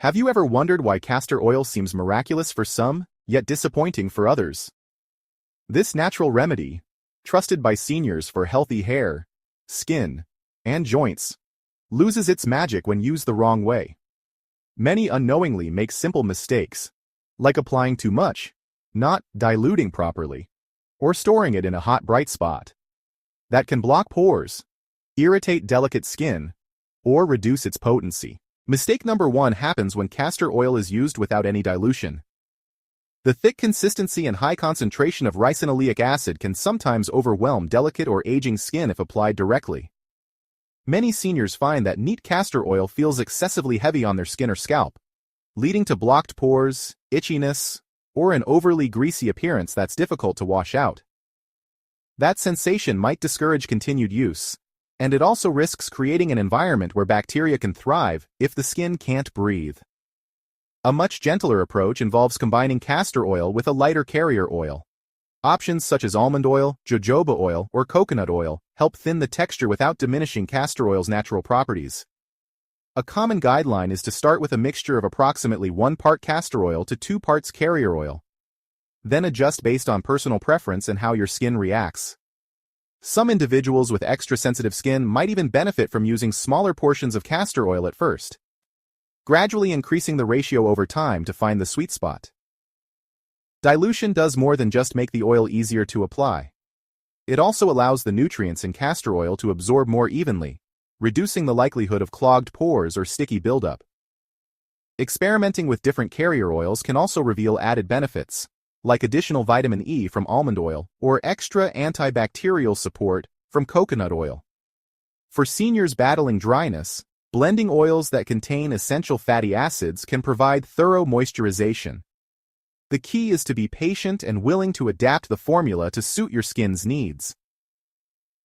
Have you ever wondered why castor oil seems miraculous for some, yet disappointing for others? This natural remedy, trusted by seniors for healthy hair, skin, and joints, loses its magic when used the wrong way. Many unknowingly make simple mistakes, like applying too much, not diluting properly, or storing it in a hot bright spot. That can block pores, irritate delicate skin, or reduce its potency. Mistake number 1 happens when castor oil is used without any dilution. The thick consistency and high concentration of ricinoleic acid can sometimes overwhelm delicate or aging skin if applied directly. Many seniors find that neat castor oil feels excessively heavy on their skin or scalp, leading to blocked pores, itchiness, or an overly greasy appearance that's difficult to wash out. That sensation might discourage continued use, and it also risks creating an environment where bacteria can thrive if the skin can't breathe. A much gentler approach involves combining castor oil with a lighter carrier oil. Options such as almond oil, jojoba oil, or coconut oil help thin the texture without diminishing castor oil's natural properties. A common guideline is to start with a mixture of approximately 1 part castor oil to 2 parts carrier oil. Then adjust based on personal preference and how your skin reacts. Some individuals with extra sensitive skin might even benefit from using smaller portions of castor oil at first, gradually increasing the ratio over time to find the sweet spot. Dilution does more than just make the oil easier to apply. It also allows the nutrients in castor oil to absorb more evenly, reducing the likelihood of clogged pores or sticky buildup. Experimenting with different carrier oils can also reveal added benefits, like additional vitamin E from almond oil or extra antibacterial support from coconut oil. For seniors battling dryness, blending oils that contain essential fatty acids can provide thorough moisturization. The key is to be patient and willing to adapt the formula to suit your skin's needs.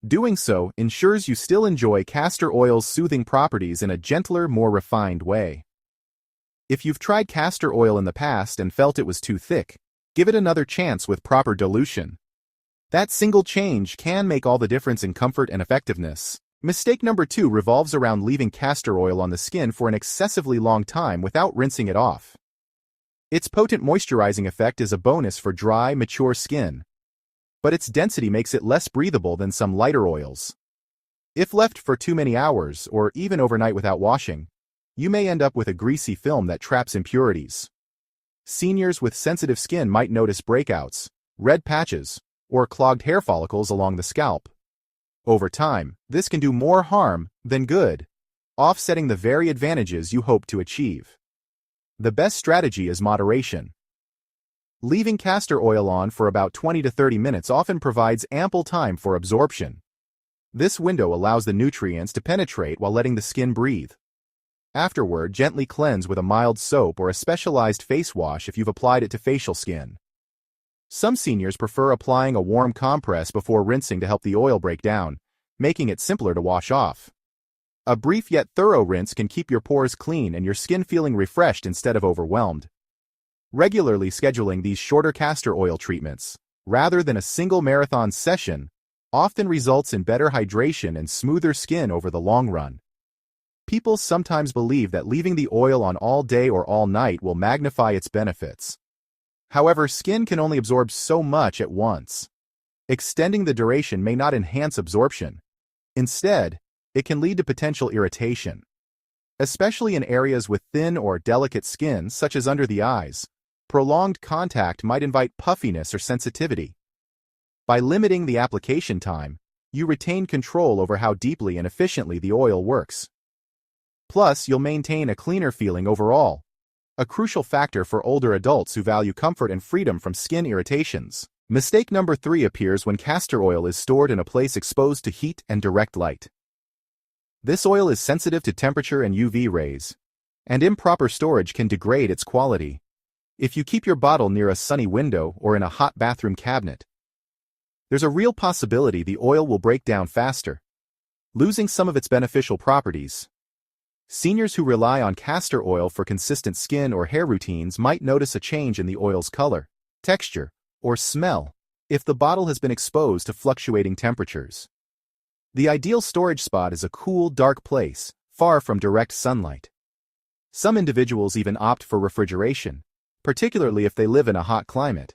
Doing so ensures you still enjoy castor oil's soothing properties in a gentler, more refined way. If you've tried castor oil in the past and felt it was too thick, give it another chance with proper dilution. That single change can make all the difference in comfort and effectiveness. Mistake number 2 revolves around leaving castor oil on the skin for an excessively long time without rinsing it off. Its potent moisturizing effect is a bonus for dry, mature skin, but its density makes it less breathable than some lighter oils. If left for too many hours or even overnight without washing, you may end up with a greasy film that traps impurities. Seniors with sensitive skin might notice breakouts, red patches, or clogged hair follicles along the scalp. Over time, this can do more harm than good, offsetting the very advantages you hope to achieve. The best strategy is moderation. Leaving castor oil on for about 20 to 30 minutes often provides ample time for absorption. This window allows the nutrients to penetrate while letting the skin breathe. Afterward, gently cleanse with a mild soap or a specialized face wash if you've applied it to facial skin. Some seniors prefer applying a warm compress before rinsing to help the oil break down, making it simpler to wash off. A brief yet thorough rinse can keep your pores clean and your skin feeling refreshed instead of overwhelmed. Regularly scheduling these shorter castor oil treatments, rather than a single marathon session, often results in better hydration and smoother skin over the long run. People sometimes believe that leaving the oil on all day or all night will magnify its benefits. However, skin can only absorb so much at once. Extending the duration may not enhance absorption. Instead, it can lead to potential irritation. Especially in areas with thin or delicate skin, such as under the eyes, prolonged contact might invite puffiness or sensitivity. By limiting the application time, you retain control over how deeply and efficiently the oil works. Plus, you'll maintain a cleaner feeling overall, a crucial factor for older adults who value comfort and freedom from skin irritations. Mistake number 3 appears when castor oil is stored in a place exposed to heat and direct light. This oil is sensitive to temperature and UV rays, and improper storage can degrade its quality. If you keep your bottle near a sunny window or in a hot bathroom cabinet, there's a real possibility the oil will break down faster, losing some of its beneficial properties. Seniors who rely on castor oil for consistent skin or hair routines might notice a change in the oil's color, texture, or smell if the bottle has been exposed to fluctuating temperatures. The ideal storage spot is a cool, dark place, far from direct sunlight. Some individuals even opt for refrigeration, particularly if they live in a hot climate.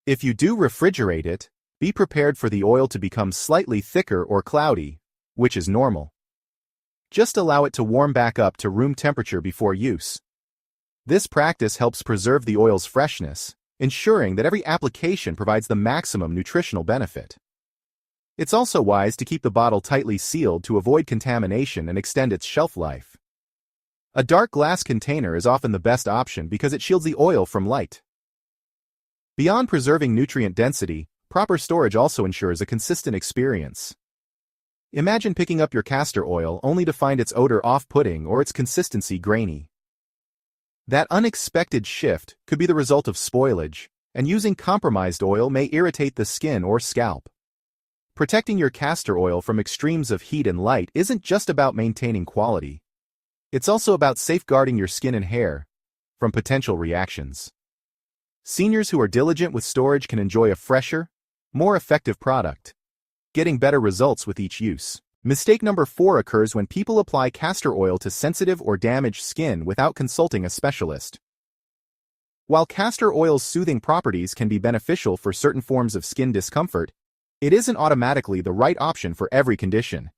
If you do refrigerate it, be prepared for the oil to become slightly thicker or cloudy, which is normal. Just allow it to warm back up to room temperature before use. This practice helps preserve the oil's freshness, ensuring that every application provides the maximum nutritional benefit. It's also wise to keep the bottle tightly sealed to avoid contamination and extend its shelf life. A dark glass container is often the best option because it shields the oil from light. Beyond preserving nutrient density, proper storage also ensures a consistent experience. Imagine picking up your castor oil only to find its odor off-putting or its consistency grainy. That unexpected shift could be the result of spoilage, and using compromised oil may irritate the skin or scalp. Protecting your castor oil from extremes of heat and light isn't just about maintaining quality. It's also about safeguarding your skin and hair from potential reactions. Seniors who are diligent with storage can enjoy a fresher, more effective product, getting better results with each use. Mistake number 4 occurs when people apply castor oil to sensitive or damaged skin without consulting a specialist. While castor oil's soothing properties can be beneficial for certain forms of skin discomfort, it isn't automatically the right option for every condition.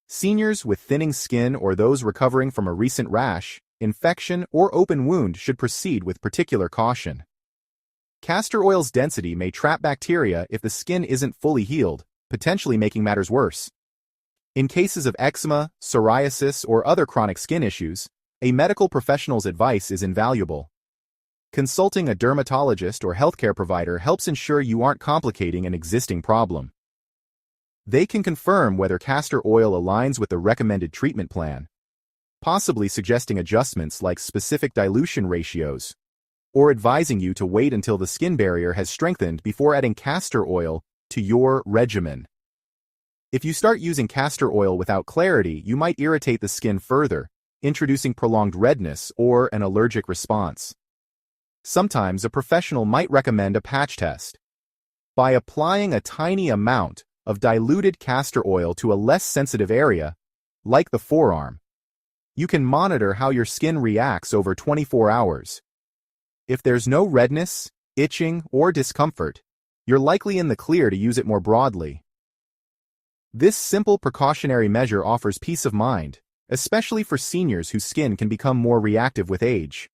Seniors with thinning skin or those recovering from a recent rash, infection, or open wound should proceed with particular caution. Castor oil's density may trap bacteria if the skin isn't fully healed, potentially making matters worse. In cases of eczema, psoriasis, or other chronic skin issues, a medical professional's advice is invaluable. Consulting a dermatologist or healthcare provider helps ensure you aren't complicating an existing problem. They can confirm whether castor oil aligns with the recommended treatment plan, possibly suggesting adjustments like specific dilution ratios, or advising you to wait until the skin barrier has strengthened before adding castor oil to your regimen. If you start using castor oil without clarity, you might irritate the skin further, introducing prolonged redness or an allergic response. Sometimes a professional might recommend a patch test. By applying a tiny amount of diluted castor oil to a less sensitive area, like the forearm, you can monitor how your skin reacts over 24 hours. If there's no redness, itching, or discomfort, you're likely in the clear to use it more broadly. This simple precautionary measure offers peace of mind, especially for seniors whose skin can become more reactive with age.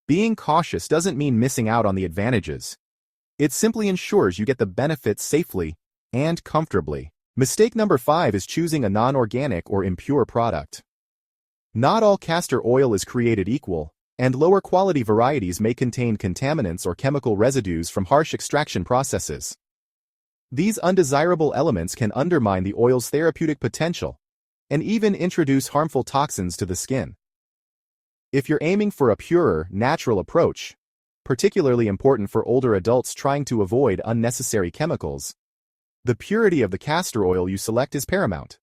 Being cautious doesn't mean missing out on the advantages. It simply ensures you get the benefits safely and comfortably. Mistake number 5 is choosing a non-organic or impure product. Not all castor oil is created equal, and lower quality varieties may contain contaminants or chemical residues from harsh extraction processes. These undesirable elements can undermine the oil's therapeutic potential and even introduce harmful toxins to the skin. If you're aiming for a purer, natural approach, particularly important for older adults trying to avoid unnecessary chemicals, the purity of the castor oil you select is paramount.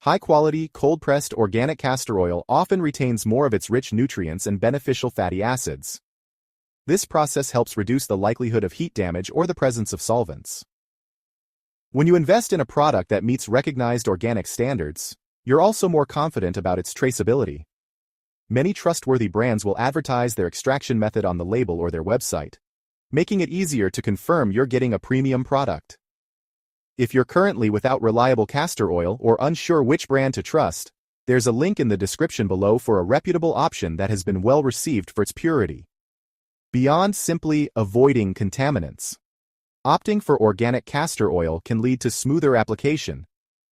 High-quality, cold-pressed organic castor oil often retains more of its rich nutrients and beneficial fatty acids. This process helps reduce the likelihood of heat damage or the presence of solvents. When you invest in a product that meets recognized organic standards, you're also more confident about its traceability. Many trustworthy brands will advertise their extraction method on the label or their website, making it easier to confirm you're getting a premium product. If you're currently without reliable castor oil or unsure which brand to trust, there's a link in the description below for a reputable option that has been well received for its purity. Beyond simply avoiding contaminants, opting for organic castor oil can lead to smoother application,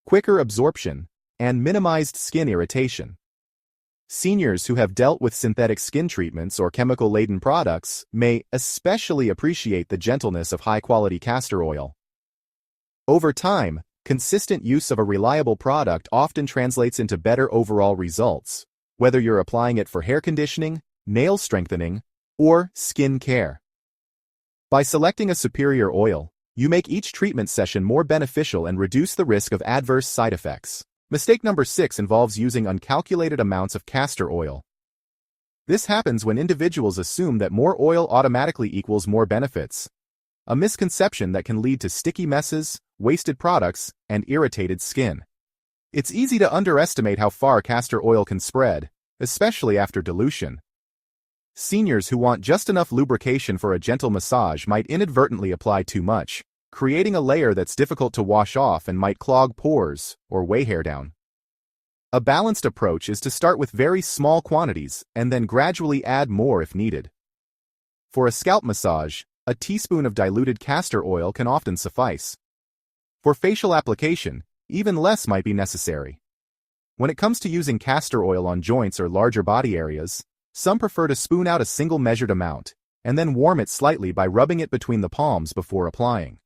quicker absorption, and minimized skin irritation. Seniors who have dealt with synthetic skin treatments or chemical-laden products may especially appreciate the gentleness of high-quality castor oil. Over time, consistent use of a reliable product often translates into better overall results, whether you're applying it for hair conditioning, nail strengthening, or skin care. By selecting a superior oil, you make each treatment session more beneficial and reduce the risk of adverse side effects. Mistake number 6 involves using uncalculated amounts of castor oil. This happens when individuals assume that more oil automatically equals more benefits, a misconception that can lead to sticky messes, wasted products, and irritated skin. It's easy to underestimate how far castor oil can spread, especially after dilution. Seniors who want just enough lubrication for a gentle massage might inadvertently apply too much, creating a layer that's difficult to wash off and might clog pores or weigh hair down. A balanced approach is to start with very small quantities and then gradually add more if needed. For a scalp massage, a teaspoon of diluted castor oil can often suffice. For facial application, even less might be necessary. When it comes to using castor oil on joints or larger body areas, some prefer to spoon out a single measured amount and then warm it slightly by rubbing it between the palms before applying.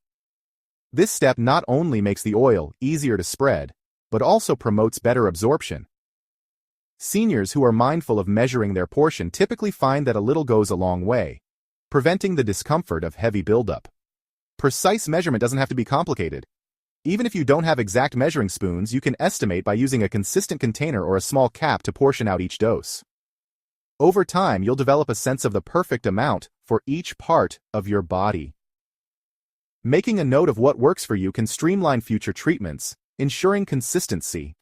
This step not only makes the oil easier to spread, but also promotes better absorption. Seniors who are mindful of measuring their portion typically find that a little goes a long way, preventing the discomfort of heavy buildup. Precise measurement doesn't have to be complicated. Even if you don't have exact measuring spoons, you can estimate by using a consistent container or a small cap to portion out each dose. Over time, you'll develop a sense of the perfect amount for each part of your body. Making a note of what works for you can streamline future treatments, ensuring consistency.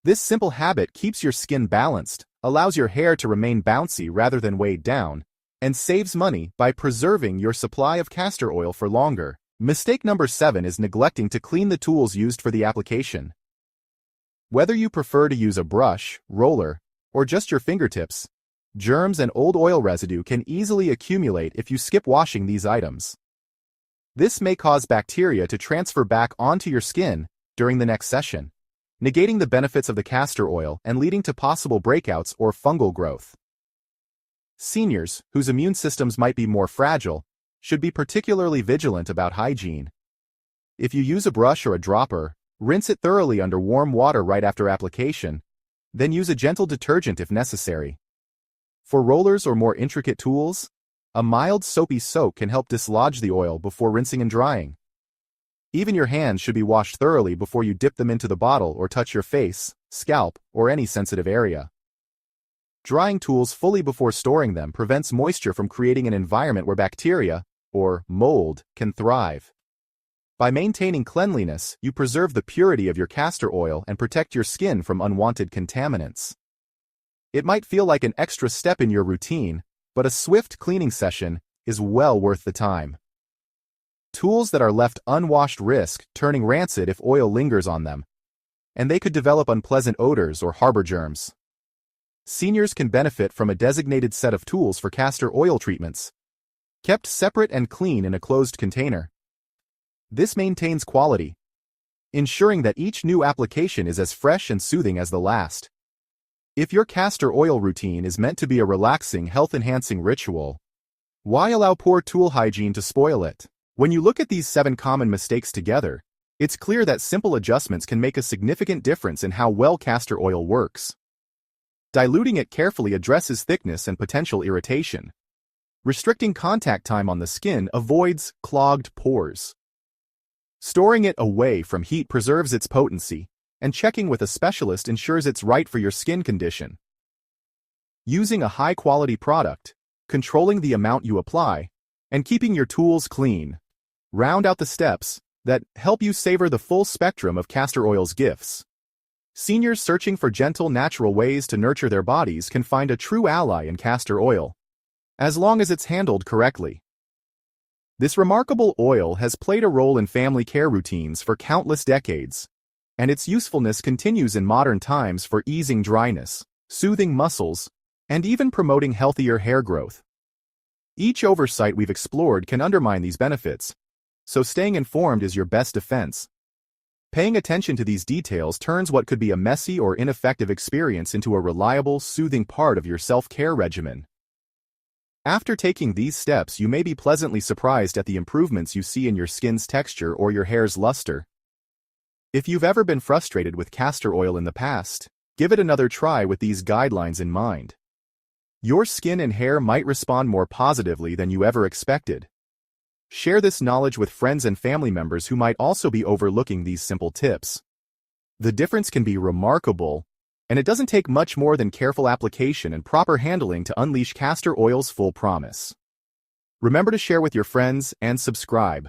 This simple habit keeps your skin balanced, allows your hair to remain bouncy rather than weighed down, and saves money by preserving your supply of castor oil for longer. Mistake number 7 is neglecting to clean the tools used for the application. Whether you prefer to use a brush, roller, or just your fingertips, germs and old oil residue can easily accumulate if you skip washing these items. This may cause bacteria to transfer back onto your skin during the next session, negating the benefits of the castor oil and leading to possible breakouts or fungal growth. Seniors, whose immune systems might be more fragile, should be particularly vigilant about hygiene. If you use a brush or a dropper, rinse it thoroughly under warm water right after application, then use a gentle detergent if necessary. For rollers or more intricate tools, a mild soapy soak can help dislodge the oil before rinsing and drying. Even your hands should be washed thoroughly before you dip them into the bottle or touch your face, scalp, or any sensitive area. Drying tools fully before storing them prevents moisture from creating an environment where bacteria, or mold, can thrive. By maintaining cleanliness, you preserve the purity of your castor oil and protect your skin from unwanted contaminants. It might feel like an extra step in your routine, but a swift cleaning session is well worth the time. Tools that are left unwashed risk turning rancid if oil lingers on them, and they could develop unpleasant odors or harbor germs. Seniors can benefit from a designated set of tools for castor oil treatments, kept separate and clean in a closed container. This maintains quality, ensuring that each new application is as fresh and soothing as the last. If your castor oil routine is meant to be a relaxing, health-enhancing ritual, why allow poor tool hygiene to spoil it? When you look at these 7 common mistakes together, it's clear that simple adjustments can make a significant difference in how well castor oil works. Diluting it carefully addresses thickness and potential irritation. Restricting contact time on the skin avoids clogged pores. Storing it away from heat preserves its potency, and checking with a specialist ensures it's right for your skin condition. Using a high-quality product, controlling the amount you apply, and keeping your tools clean round out the steps that help you savor the full spectrum of castor oil's gifts. Seniors searching for gentle, natural ways to nurture their bodies can find a true ally in castor oil, as long as it's handled correctly. This remarkable oil has played a role in family care routines for countless decades, and its usefulness continues in modern times for easing dryness, soothing muscles, and even promoting healthier hair growth. Each oversight we've explored can undermine these benefits, so staying informed is your best defense. Paying attention to these details turns what could be a messy or ineffective experience into a reliable, soothing part of your self-care regimen. After taking these steps, you may be pleasantly surprised at the improvements you see in your skin's texture or your hair's luster. If you've ever been frustrated with castor oil in the past, give it another try with these guidelines in mind. Your skin and hair might respond more positively than you ever expected. Share this knowledge with friends and family members who might also be overlooking these simple tips. The difference can be remarkable, and it doesn't take much more than careful application and proper handling to unleash castor oil's full promise. Remember to share with your friends and subscribe.